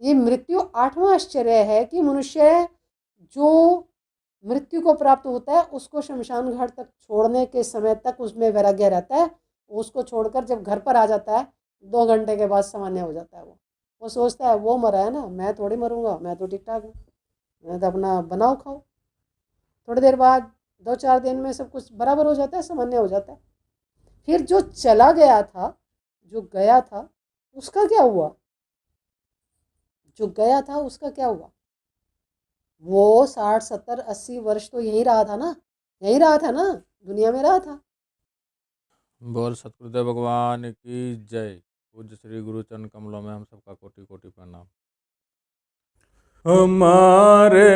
ये मृत्यु आठवां आश्चर्य है कि मनुष्य जो मृत्यु को प्राप्त होता है उसको शमशान घाट तक छोड़ने के समय तक उसमें वैराग्य रहता है। उसको छोड़कर जब घर पर आ जाता है 2 घंटे के बाद सामान्य हो जाता है। वो सोचता है वो मरा है ना, मैं थोड़ी मरूंगा, मैं तो ठीक ठाक हूँ, मैं तो अपना बनाओ खाओ। थोड़ी देर बाद 2-4 दिन में सब कुछ बराबर हो जाता है, सामान्य हो जाता है। फिर जो चला गया था, जो गया था, उसका क्या हुआ? जो गया था उसका क्या हुआ? वो 60-70-80 वर्ष तो यहीं रहा था ना, यहीं रहा था ना, दुनिया में रहा था। बोल सतगुरुदेव भगवान की जय। पूज्य श्री गुरु चरण कमलों में हम सबका कोटि कोटि प्रणाम। हमारे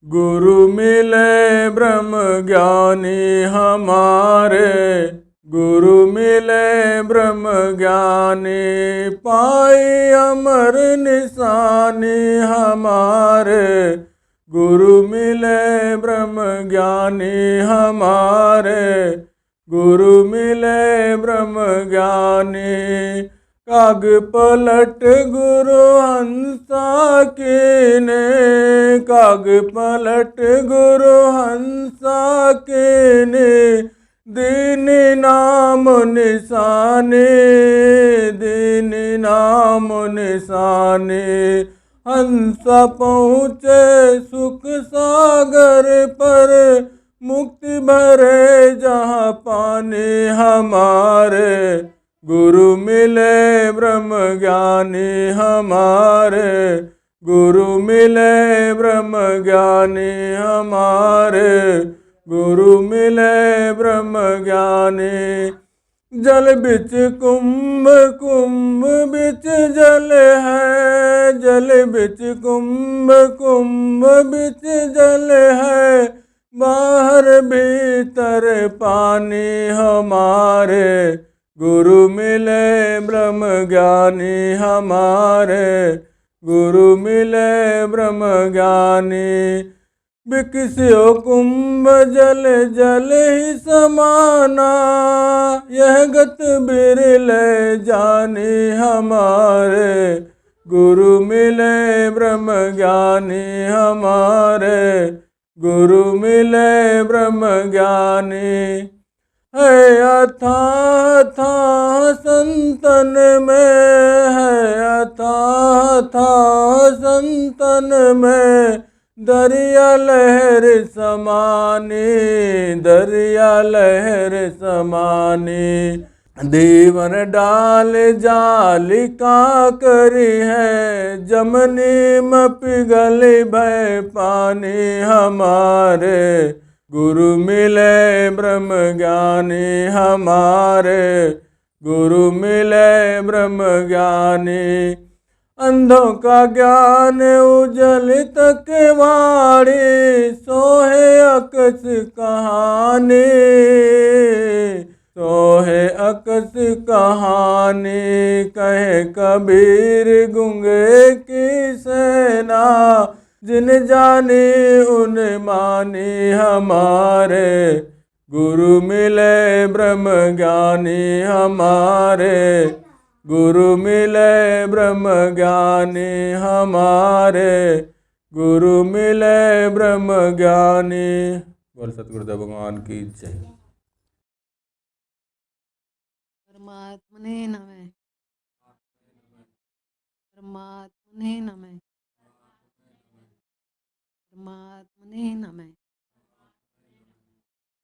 गुरु मिले ब्रह्म ज्ञानी, हमारे गुरु मिले ब्रह्म ज्ञानी, पाई अमर निशानी। हमारे गुरु मिले ब्रह्म ज्ञानी, हमारे गुरु मिले ब्रह्म ज्ञानी। काग पलट गुरु हंसा कीने, काग पलट गुरु हंसा कीने, दीन नाम निशाने, दीन नाम निशाने। हंसा पहुँचे सुख सागर पर, मुक्ति भरे जहाँ पाने। हमारे गुरु मिले ब्रह्म ज्ञानी, हमारे गुरु मिले ब्रह्म ज्ञानी, हमारे गुरु मिले ब्रह्म ज्ञानी। जल बिच कुंभ, कुंभ बिच जल है, जल बिच कुंभ, कुंभ बिच जल है, बाहर भीतर पानी। हमारे गुरु मिले ब्रह्म ज्ञानी, हमारे गुरु मिले ब्रह्म ज्ञानी। विकस्यो कुंभ जल जल ही समाना, यह गत बिरल जानी। हमारे गुरु मिले ब्रह्म ज्ञानी, हमारे गुरु मिले ब्रह्म ज्ञानी। है अथाह अथाह संतन में, है अथाह अथाह संतन में, दरिया लहर समानी, दरिया लहर समानी। दीवन डाल जाल का करी है, जमनी में पिघल भय पानी। हमारे गुरु मिले ब्रह्म ज्ञानी, हमारे गुरु मिले ब्रह्म ज्ञानी। अंधों का ज्ञान उजल तक वाणी, सोहे अकस कहानी, सोहे अकस कहानी। कहे कबीर गूंगे की सेना, जिन जानी उन मानी। हमारे गुरु मिले ब्रह्म ज्ञानी, हमारे गुरु मिले ब्रह्म ज्ञानी, हमारे गुरु मिले ब्रह्म ज्ञानी। बोल सतगुरुदेव भगवान की जय। परमात्मने नमः, परमात्मने नमः, परमात्मने नमः।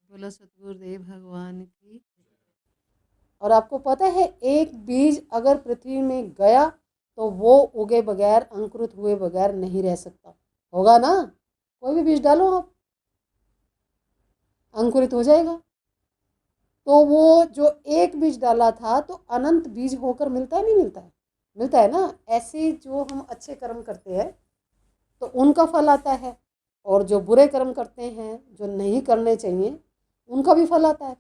बोलो सतगुरुदेव भगवान की। और आपको पता है एक बीज अगर पृथ्वी में गया तो वो उगे बगैर, अंकुरित हुए बगैर नहीं रह सकता। होगा ना? कोई भी बीज डालो आप, अंकुरित हो जाएगा। तो वो जो एक बीज डाला था तो अनंत बीज होकर मिलता है, नहीं मिलता है? मिलता है ना। ऐसे जो हम अच्छे कर्म करते हैं तो उनका फल आता है, और जो बुरे कर्म करते हैं जो नहीं करने चाहिए उनका भी फल आता है।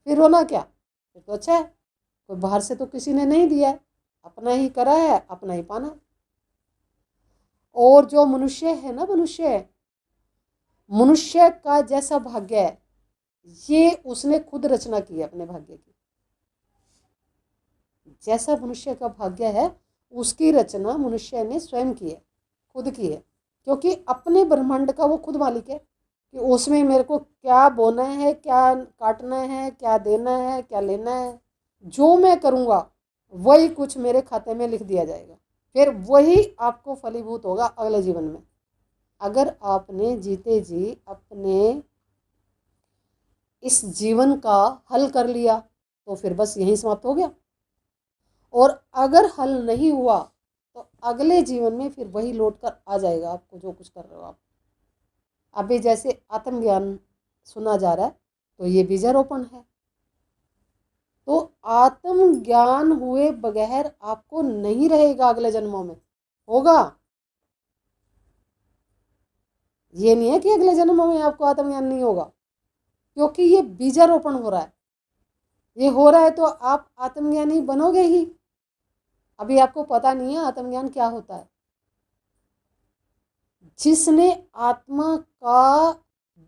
फिर रोना क्या? फिर तो अच्छा है, कोई बाहर से तो किसी ने नहीं दिया है, अपना ही करा है, अपना ही पाना। और जो मनुष्य है ना, मनुष्य का जैसा भाग्य है ये उसने खुद रचना की है अपने भाग्य की। जैसा मनुष्य का भाग्य है उसकी रचना मनुष्य ने स्वयं की है, खुद की है, क्योंकि अपने ब्रह्मांड का वो खुद मालिक है कि उसमें मेरे को क्या बोना है, क्या काटना है, क्या देना है, क्या लेना है। जो मैं करूँगा वही कुछ मेरे खाते में लिख दिया जाएगा, फिर वही आपको फलीभूत होगा अगले जीवन में। अगर आपने जीते जी अपने इस जीवन का हल कर लिया तो फिर बस यहीं समाप्त हो गया, और अगर हल नहीं हुआ तो अगले जीवन में फिर वही लौट कर आ जाएगा आपको, जो कुछ कर रहे हो आप। अभी जैसे आत्मज्ञान सुना जा रहा है तो ये बीजारोपण है। तो आत्मज्ञान हुए बगैर आपको नहीं रहेगा अगले जन्मों में, होगा। ये नहीं है कि अगले जन्मों में आपको आत्मज्ञान नहीं होगा, क्योंकि ये बीजारोपण हो रहा है। ये हो रहा है तो आप आत्मज्ञानी बनोगे ही। अभी आपको पता नहीं है आत्मज्ञान क्या होता है। जिसने आत्मा का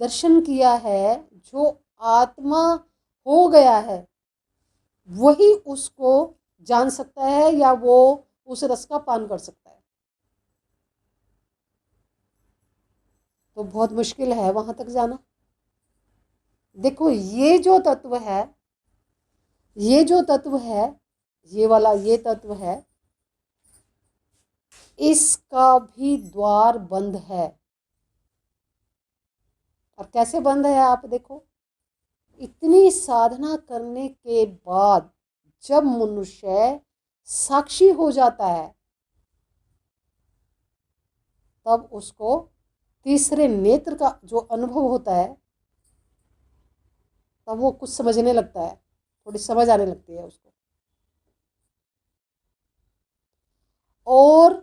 दर्शन किया है, जो आत्मा हो गया है, वही उसको जान सकता है या वो उस रस का पान कर सकता है। तो बहुत मुश्किल है वहां तक जाना। देखो ये जो तत्व है, ये जो तत्व है, ये वाला ये तत्व है, इसका भी द्वार बंद है। और कैसे बंद है आप देखो, इतनी साधना करने के बाद जब मनुष्य साक्षी हो जाता है तब उसको तीसरे नेत्र का जो अनुभव होता है, तब वो कुछ समझने लगता है, थोड़ी समझ आने लगती है उसको। और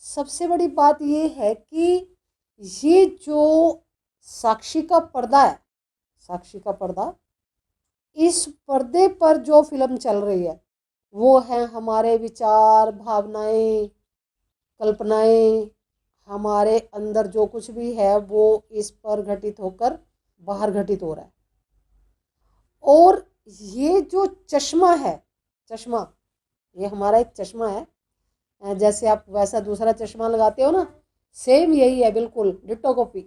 सबसे बड़ी बात ये है कि ये जो साक्षी का पर्दा है, साक्षी का पर्दा, इस पर्दे पर जो फिल्म चल रही है वो है हमारे विचार, भावनाएं, कल्पनाएं। हमारे अंदर जो कुछ भी है वो इस पर घटित होकर बाहर घटित हो रहा है। और ये जो चश्मा है, चश्मा, ये हमारा एक चश्मा है। जैसे आप वैसा दूसरा चश्मा लगाते हो ना, सेम यही है, बिल्कुल डिट्टो कॉपी।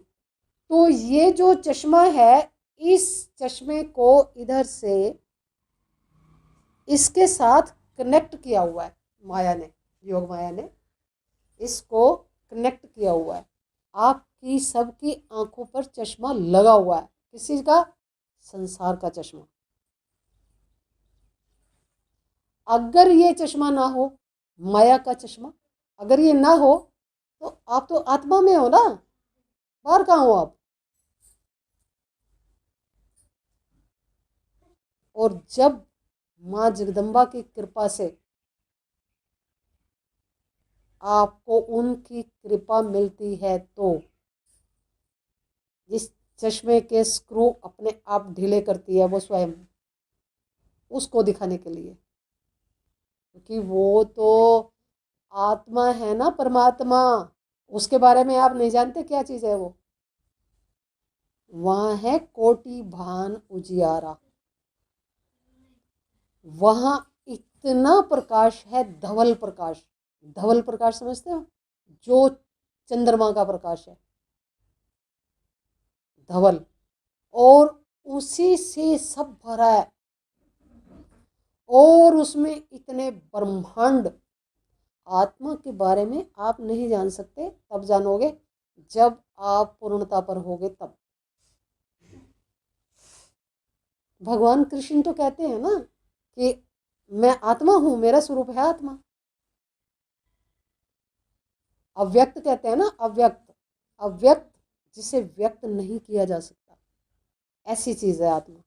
तो ये जो चश्मा है, इस चश्मे को इधर से इसके साथ कनेक्ट किया हुआ है माया ने, योग माया ने इसको कनेक्ट किया हुआ है। आपकी सबकी आंखों पर चश्मा लगा हुआ है, किसी का, संसार का चश्मा। अगर ये चश्मा ना हो, माया का चश्मा अगर ये ना हो, तो आप तो आत्मा में हो ना, बाहर कहाँ हो आप। और जब माँ जगदम्बा की कृपा से आपको उनकी कृपा मिलती है तो जिस चश्मे के स्क्रू अपने आप ढीले करती है वो स्वयं, उसको दिखाने के लिए, क्योंकि वो तो आत्मा है ना, परमात्मा। उसके बारे में आप नहीं जानते क्या चीज़ है वो। वहाँ है कोटि भान उजियारा, वहाँ इतना प्रकाश है, धवल प्रकाश। धवल प्रकाश समझते हो, जो चंद्रमा का प्रकाश है, धवल। और उसी से सब भरा है, और उसमें इतने ब्रह्मांड। आत्मा के बारे में आप नहीं जान सकते, तब जानोगे जब आप पूर्णता पर होगे तब। भगवान कृष्ण तो कहते हैं ना कि मैं आत्मा हूं, मेरा स्वरूप है आत्मा। अव्यक्त कहते हैं ना, अव्यक्त, अव्यक्त जिसे व्यक्त नहीं किया जा सकता, ऐसी चीज है आत्मा।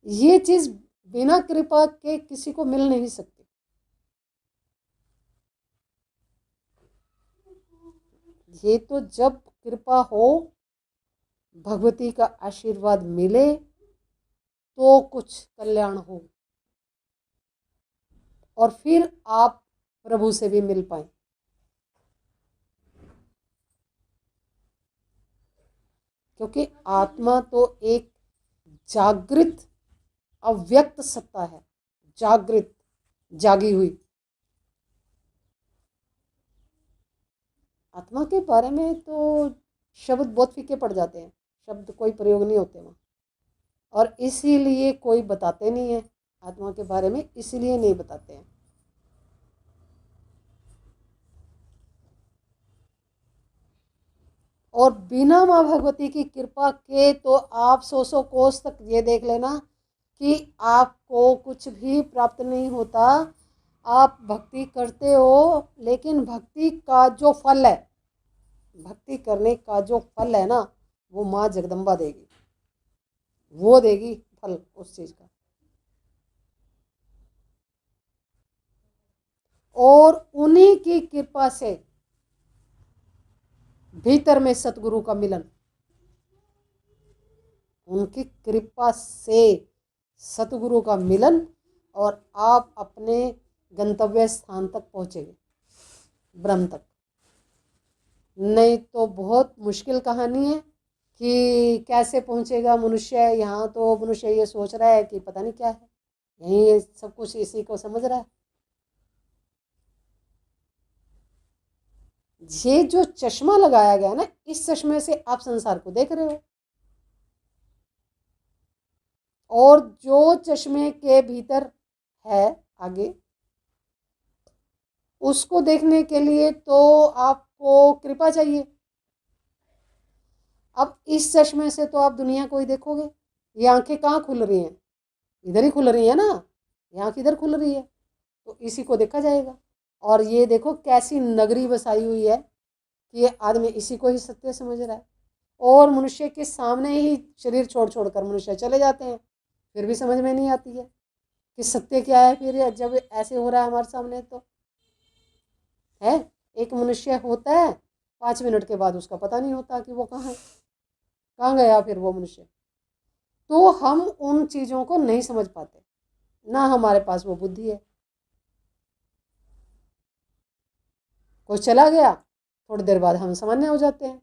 ये चीज बिना कृपा के किसी को मिल नहीं सकती। ये तो जब कृपा हो, भगवती का आशीर्वाद मिले तो कुछ कल्याण हो, और फिर आप प्रभु से भी मिल पाए। क्योंकि आत्मा तो एक जागृत अव्यक्त सत्ता है, जागृत, जागी हुई। आत्मा के बारे में तो शब्द बहुत फीके पड़ जाते हैं, शब्द कोई प्रयोग नहीं होते वहाँ, और इसीलिए कोई बताते नहीं है आत्मा के बारे में, इसीलिए नहीं बताते हैं। और बिना माँ भगवती की कृपा के तो आप 100 कोस तक ये देख लेना कि आपको कुछ भी प्राप्त नहीं होता। आप भक्ति करते हो, लेकिन भक्ति का जो फल है, भक्ति करने का जो फल है ना, वो माँ जगदम्बा देगी, वो देगी फल उस चीज का। और उन्हीं की कृपा से भीतर में सतगुरु का मिलन, उनकी कृपा से सतगुरु का मिलन, और आप अपने गंतव्य स्थान तक पहुंचेंगे, ब्रह्म तक। नहीं तो बहुत मुश्किल कहानी है कि कैसे पहुंचेगा मनुष्य। यहाँ तो मनुष्य ये सोच रहा है कि पता नहीं क्या है, यही सब कुछ इसी को समझ रहा है। ये जो चश्मा लगाया गया ना, इस चश्मे से आप संसार को देख रहे हो, और जो चश्मे के भीतर है आगे, उसको देखने के लिए तो आपको कृपा चाहिए। अब इस चश्मे से तो आप दुनिया को ही देखोगे। ये आंखें कहाँ खुल रही हैं? इधर ही खुल रही है ना, ये आंख इधर खुल रही है, तो इसी को देखा जाएगा। और ये देखो कैसी नगरी बसाई हुई है कि ये आदमी इसी को ही सत्य समझ रहा है। और मनुष्य के सामने ही शरीर छोड़ छोड़ कर मनुष्य चले जाते हैं, फिर भी समझ में नहीं आती है कि सत्य क्या है। फिर जब ऐसे हो रहा है हमारे सामने तो है, एक मनुष्य होता है, 5 मिनट के बाद उसका पता नहीं होता कि वो कहाँ है, कहाँ गया फिर वो मनुष्य। तो हम उन चीज़ों को नहीं समझ पाते, ना हमारे पास वो बुद्धि है। कोई चला गया, थोड़ी देर बाद हम सामान्य हो जाते हैं,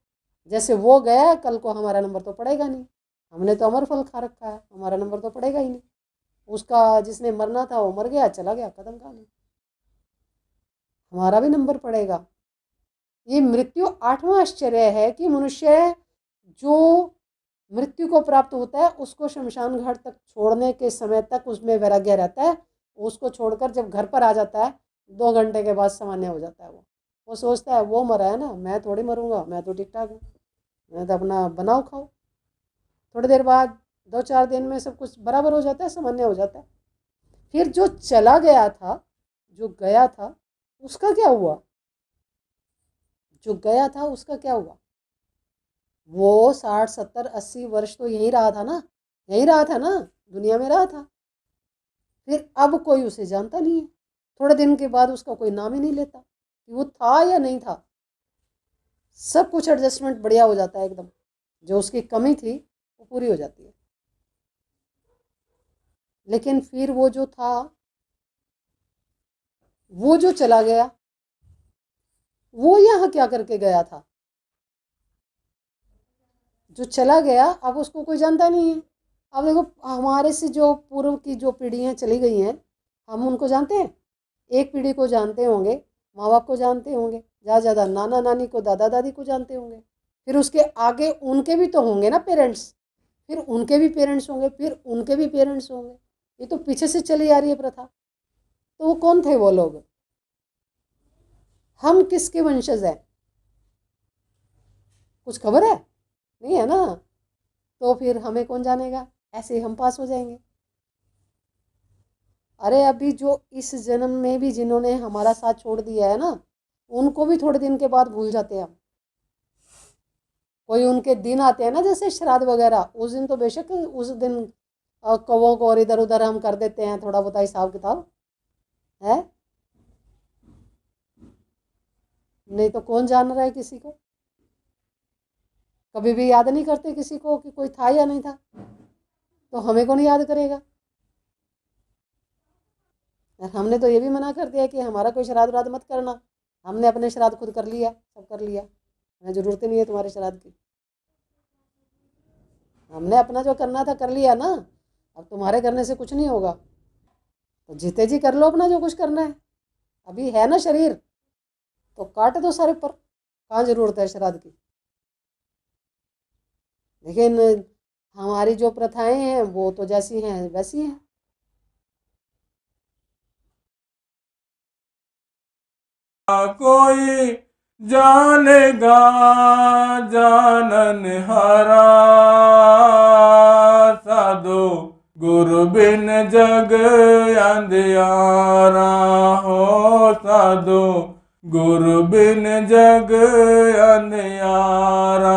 जैसे वो गया, कल को हमारा नंबर तो पड़ेगा नहीं, हमने तो अमर फल खा रखा है, हमारा नंबर तो पड़ेगा ही नहीं। उसका जिसने मरना था वो मर गया, चला गया, खत्म कहानी, हमारा भी नंबर पड़ेगा। ये मृत्यु 8वां आश्चर्य है कि मनुष्य जो मृत्यु को प्राप्त होता है उसको शमशान घाट तक छोड़ने के समय तक उसमें वैराग्य रहता है। उसको छोड़कर जब घर पर आ जाता है, 2 घंटे के बाद सामान्य हो जाता है। वो सोचता है वो मरा है ना, मैं थोड़ी मरूंगा, मैं तो ठीक ठाक हूँ, मैं तो अपना बनाओ खाओ। थोड़ी देर बाद 2-4 दिन में सब कुछ बराबर हो जाता है, सामान्य हो जाता है। फिर जो चला गया था, जो गया था, उसका क्या हुआ? जो गया था उसका क्या हुआ? वो 60-70-80 वर्ष तो यहीं रहा था ना, यहीं रहा था ना, दुनिया में रहा था। फिर अब कोई उसे जानता नहीं है, थोड़े दिन के बाद उसका कोई नाम ही नहीं लेता कि वो था या नहीं था। सब कुछ एडजस्टमेंट बढ़िया हो जाता है एकदम, जो उसकी कमी थी वो पूरी हो जाती है। लेकिन फिर वो जो था, वो जो चला गया, वो यहाँ क्या करके गया था? जो चला गया अब उसको कोई जानता नहीं है। अब देखो, हमारे से जो पूर्व की जो पीढ़ियाँ चली गई हैं, हम उनको जानते हैं। एक पीढ़ी को जानते होंगे, माँ बाप को जानते होंगे, ज़्यादा ज़्यादा नाना नानी को, दादा दादी को जानते होंगे। फिर उसके आगे उनके भी तो होंगे ना पेरेंट्स, फिर उनके भी पेरेंट्स होंगे, फिर उनके भी पेरेंट्स होंगे। ये तो पीछे से चली आ रही है प्रथा। तो वो कौन थे वो लोग? हम किसके वंशज हैं? कुछ खबर है? नहीं है ना। तो फिर हमें कौन जानेगा? ऐसे ही हम पास हो जाएंगे। अरे अभी जो इस जन्म में भी जिन्होंने हमारा साथ छोड़ दिया है ना, उनको भी थोड़े दिन के बाद भूल जाते हैं हम। कोई उनके दिन आते हैं ना, जैसे श्राद्ध वगैरह, उस दिन तो बेशक उस दिन कौवों को और इधर उधर हम कर देते हैं, थोड़ा बहुत हिसाब किताब है। नहीं तो कौन जान रहा है किसी को? कभी भी याद नहीं करते किसी को कि कोई था या नहीं था। तो हमें कौन याद करेगा? हमने तो ये भी मना कर दिया कि हमारा कोई श्राद्ध व्राद्ध मत करना, हमने अपने श्राद्ध खुद कर लिया, सब कर लिया, हमें ज़रूरत ही नहीं है तुम्हारे श्राद्ध की। हमने अपना जो करना था कर लिया ना, अब तुम्हारे करने से कुछ नहीं होगा। तो जीते जी कर लो अपना जो कुछ करना है। अभी है ना शरीर, तो काट दो सारे पर, कहाँ जरूरत है श्राद्ध की। लेकिन हमारी जो प्रथाएं हैं वो तो जैसी हैं वैसी हैं। कोई जानेगा जानन हारा, साधु गुरु बिन जग अंधियारा हो, साधु गुरु बिन जग अंधियारा।